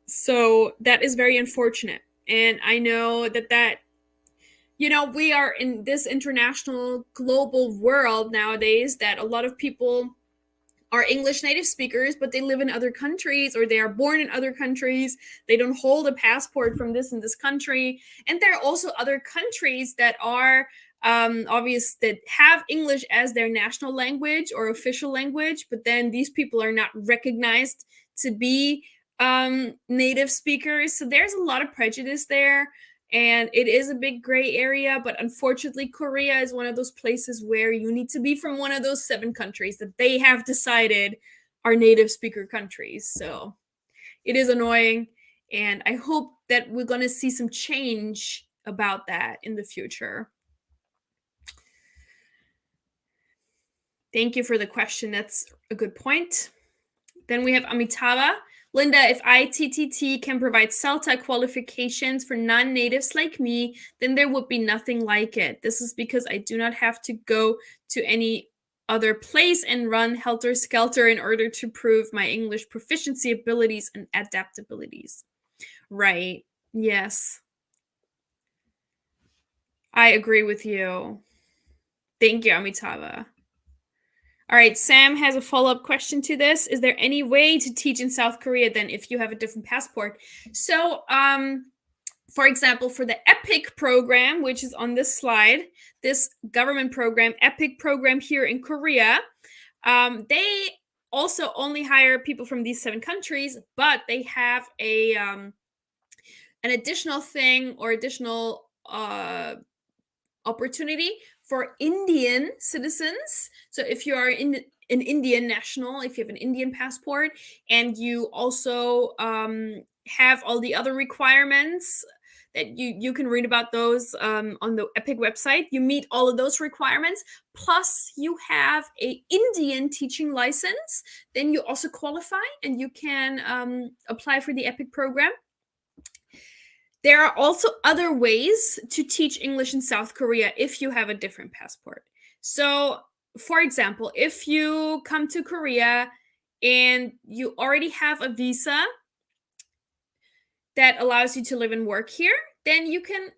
So that is very unfortunate. And I know that we are in this international global world nowadays that a lot of people are English native speakers, but they live in other countries or they are born in other countries. They don't hold a passport from this and this country. And there are also other countries that are obvious that have English as their national language or official language, but then these people are not recognized to be native speakers. So there's a lot of prejudice there. And it is a big gray area, but unfortunately, Korea is one of those places where you need to be from one of those 7 countries that they have decided are native speaker countries. So it is annoying. And I hope that we're going to see some change about that in the future. Thank you for the question. That's a good point. Then we have Amitava. Linda, if ITTT can provide CELTA qualifications for non-natives like me, then there would be nothing like it. This is because I do not have to go to any other place and run helter-skelter in order to prove my English proficiency abilities and adaptabilities. Right. Yes. I agree with you. Thank you, Amitabha. All right, Sam has a follow-up question to this. Is there any way to teach in South Korea then if you have a different passport? So, for example, for the EPIC program, which is on this slide, this government program, EPIC program here in Korea, they also only hire people from these 7 countries, but they have an additional thing or additional opportunity for Indian citizens. So if you are an Indian national, if you have an Indian passport, and you also have all the other requirements that you can read about those on the EPIC website, you meet all of those requirements, plus you have a Indian teaching license, then you also qualify and you can apply for the EPIC program. There are also other ways to teach English in South Korea if you have a different passport. So, for example, if you come to Korea and you already have a visa that allows you to live and work here, then you can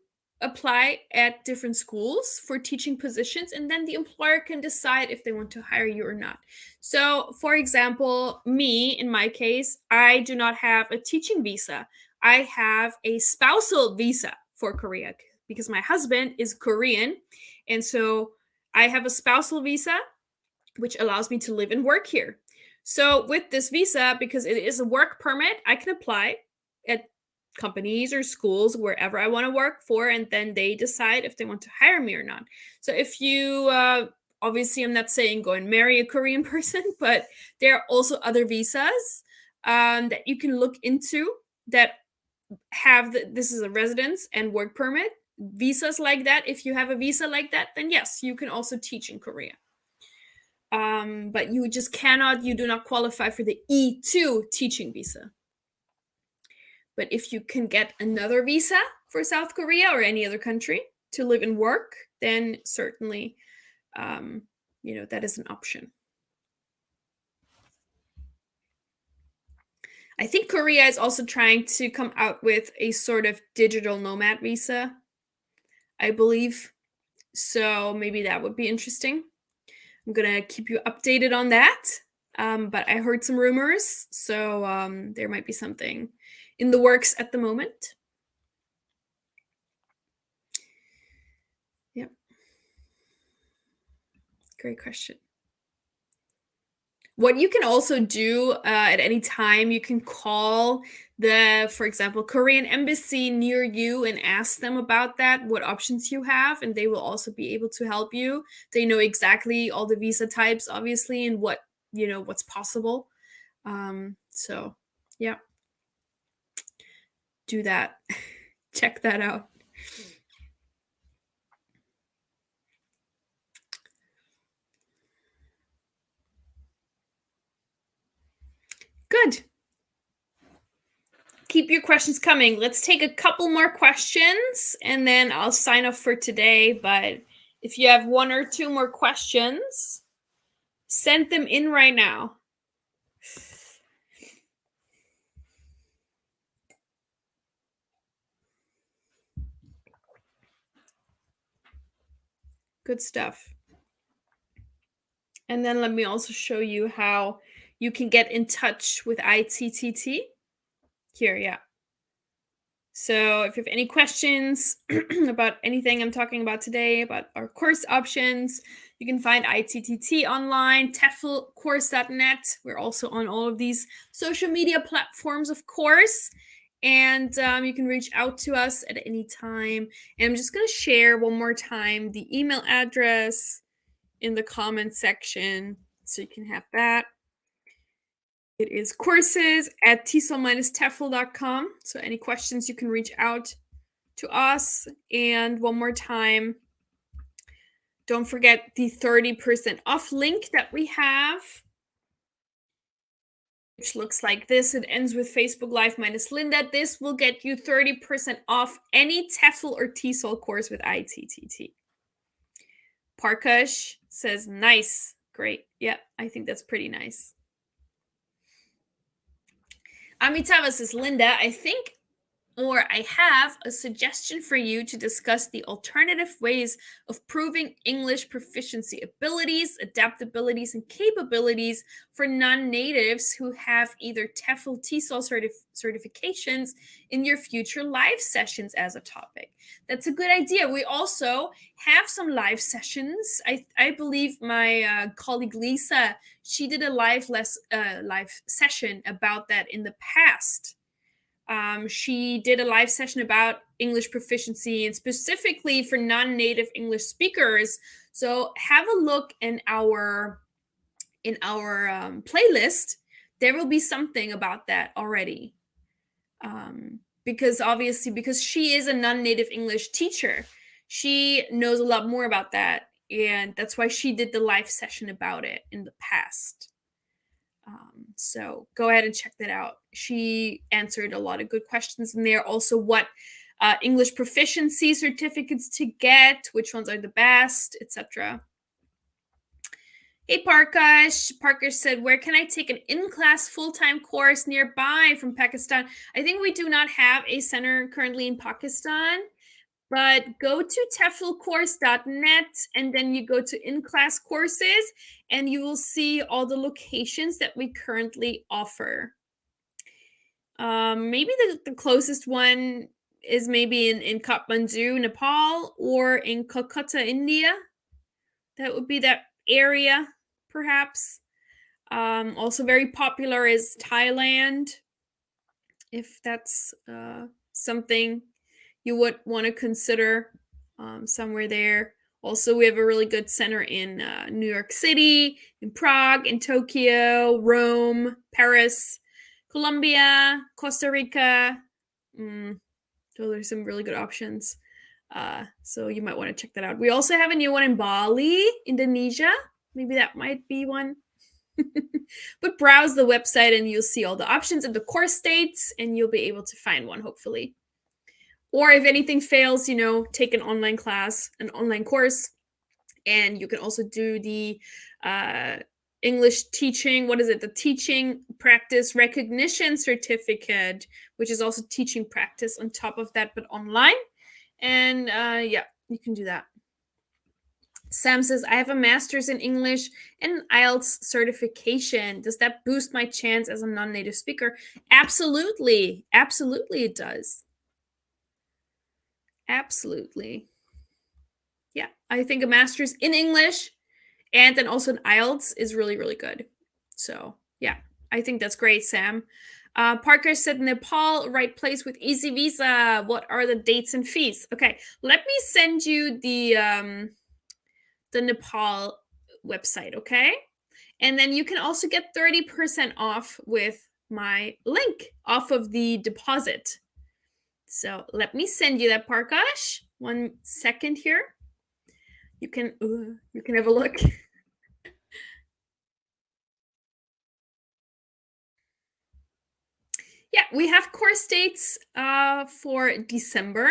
apply at different schools for teaching positions, and then the employer can decide if they want to hire you or not. So, for example, me, in my case, I do not have a teaching visa. I have a spousal visa for Korea because my husband is Korean. And so I have a spousal visa, which allows me to live and work here. So, with this visa, because it is a work permit, I can apply at companies or schools wherever I want to work for, and then they decide if they want to hire me or not. So if you obviously, I'm not saying go and marry a Korean person, but there are also other visas that you can look into that have this is a residence and work permit visas like that. If you have a visa like that, then yes, you can also teach in Korea. But you just cannot, you do not qualify for the E2 teaching visa. But if you can get another visa for South Korea or any other country to live and work, then certainly, that is an option. I think Korea is also trying to come out with a sort of digital nomad visa, I believe. So maybe that would be interesting. I'm going to keep you updated on that. But I heard some rumors, so there might be something in the works at the moment. Yeah. Great question. What you can also do at any time, you can call for example, Korean embassy near you and ask them about that, what options you have, and they will also be able to help you. They know exactly all the visa types, obviously, and what's possible. So, yeah. Do that. Check that out. Good. Keep your questions coming. Let's take a couple more questions and then I'll sign off for today. But if you have 1 or 2 more questions, send them in right now. Good stuff. And then let me also show you how you can get in touch with ITTT. Here, yeah. So if you have any questions about anything I'm talking about today, about our course options, you can find ITTT online, TEFLcourse.net. We're also on all of these social media platforms, of course. And you can reach out to us at any time. And I'm just going to share one more time the email address in the comment section so you can have that. It is courses@tesol-tefl.com. So any questions, you can reach out to us. And one more time, don't forget the 30% off link that we have. which looks like this. It ends with Facebook Live minus Linda. This will get you 30% off any TEFL or TESOL course with ITTT. Parkush says, nice. Great. Yeah, I think that's pretty nice. Amitava says, Linda, I have a suggestion for you to discuss the alternative ways of proving English proficiency abilities, adaptabilities, and capabilities for non-natives who have either TEFL, TESOL certifications in your future live sessions as a topic. That's a good idea. We also have some live sessions. I believe my colleague Lisa, she did a live session about that in the past. She did a live session about English proficiency and specifically for non-native English speakers. So have a look in our playlist. There will be something about that already. Because she is a non-native English teacher, she knows a lot more about that, and that's why she did the live session about it in the past. So go ahead and check that out. She answered a lot of good questions in there. Also, what English proficiency certificates to get, which ones are the best, etc. Hey, Parkash. Parkash said, where can I take an in-class full-time course nearby from Pakistan? I think we do not have a center currently in Pakistan, but go to teflcourse.net and then you go to in-class courses and you will see all the locations that we currently offer. Maybe the closest one is maybe in Kathmandu, Nepal, or in Kolkata, India. That would be that area, perhaps. Also very popular is Thailand, if that's something you would want to consider, somewhere there. Also, we have a really good center in New York City, in Prague, in Tokyo, Rome, Paris, Colombia, Costa Rica. Those are some really good options. So you might want to check that out. We also have a new one in Bali, Indonesia. Maybe that might be one. But browse the website and you'll see all the options and the course dates, and you'll be able to find one, hopefully. Or if anything fails, take an online class, an online course, and you can also do the English teaching. What is it? The teaching practice recognition certificate, which is also teaching practice on top of that, but online. And yeah, you can do that. Sam says, I have a master's in English and IELTS certification. Does that boost my chance as a non-native speaker? Absolutely. Absolutely, it does. Absolutely. Yeah, I think a master's in English and then also an IELTS is really, really good. So, yeah, I think that's great, Sam. Parker said Nepal, right place with easy visa. What are the dates and fees? Okay, let me send you the Nepal website, okay? And then you can also get 30% off with my link off of the deposit. So let me send you that, Parkash. 1 second here. You can have a look. Yeah, we have course dates for December,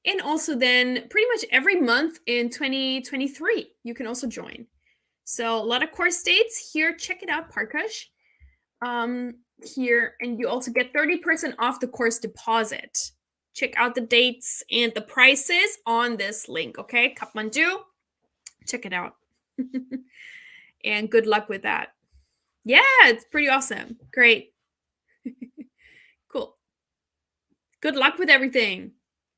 and also then pretty much every month in 2023 you can also join. So a lot of course dates here. Check it out, Parkash. Here, and you also get 30% off the course deposit. Check out the dates and the prices on this link, okay? Kathmandu, check it out. And good luck with that. Yeah, it's pretty awesome. Great. Cool. Good luck with everything.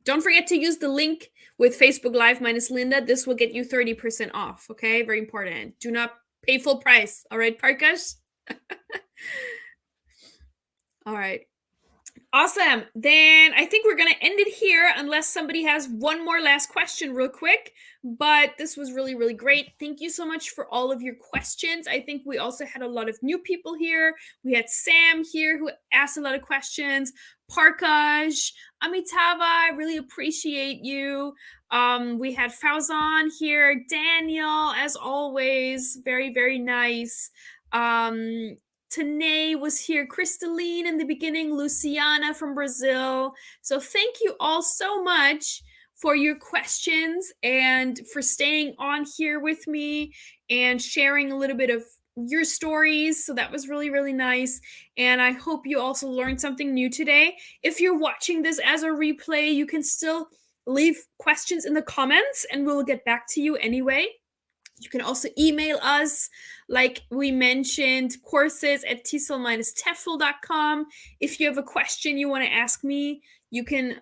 Don't forget to use the link with Facebook Live minus Linda. This will get you 30% off, okay? Very important. Do not pay full price. All right, Parkash? All right. Awesome. Then I think we're going to end it here unless somebody has one more last question real quick. But this was really, really great. Thank you so much for all of your questions. I think we also had a lot of new people here. We had Sam here who asked a lot of questions. Parkaj, Amitava, I really appreciate you. We had Fauzan here. Daniel, as always, very, very nice. Tanae was here, Crystalline in the beginning, Luciana from Brazil. So thank you all so much for your questions and for staying on here with me and sharing a little bit of your stories. So that was really, really nice. And I hope you also learned something new today. If you're watching this as a replay, you can still leave questions in the comments and we'll get back to you anyway. You can also email us, like we mentioned, courses at TESOL-TEFL.com. If you have a question you want to ask me, you can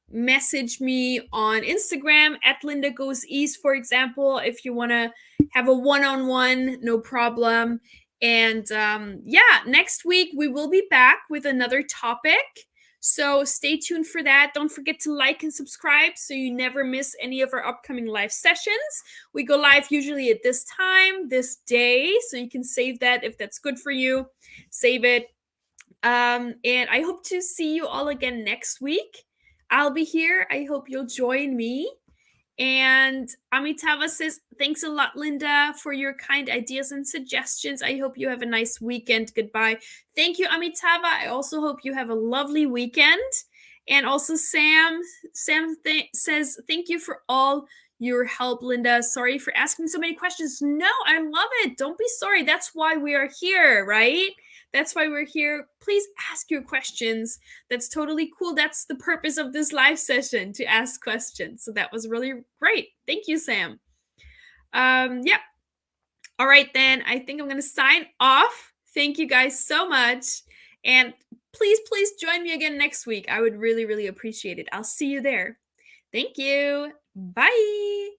message me on Instagram at Linda Goes East, for example, if you want to have a one-on-one, no problem. And yeah, next week we will be back with another topic. So stay tuned for that. Don't forget to like and subscribe so you never miss any of our upcoming live sessions. We go live usually at this time, this day, so you can save that if that's good for you. Save it. And I hope to see you all again next week. I'll be here. I hope you'll join me. And Amitava says, thanks a lot, Linda, for your kind ideas and suggestions. I hope you have a nice weekend. Goodbye. Thank you, Amitava. I also hope you have a lovely weekend. And also Sam says, thank you for all your help, Linda. Sorry for asking so many questions. No, I love it. Don't be sorry. That's why we are here, right? That's why we're here. Please ask your questions. That's totally cool. That's the purpose of this live session, to ask questions. So that was really great. Thank you, Sam. Yeah. All right, then. I think I'm going to sign off. Thank you guys so much. And please, please join me again next week. I would really, really appreciate it. I'll see you there. Thank you. Bye.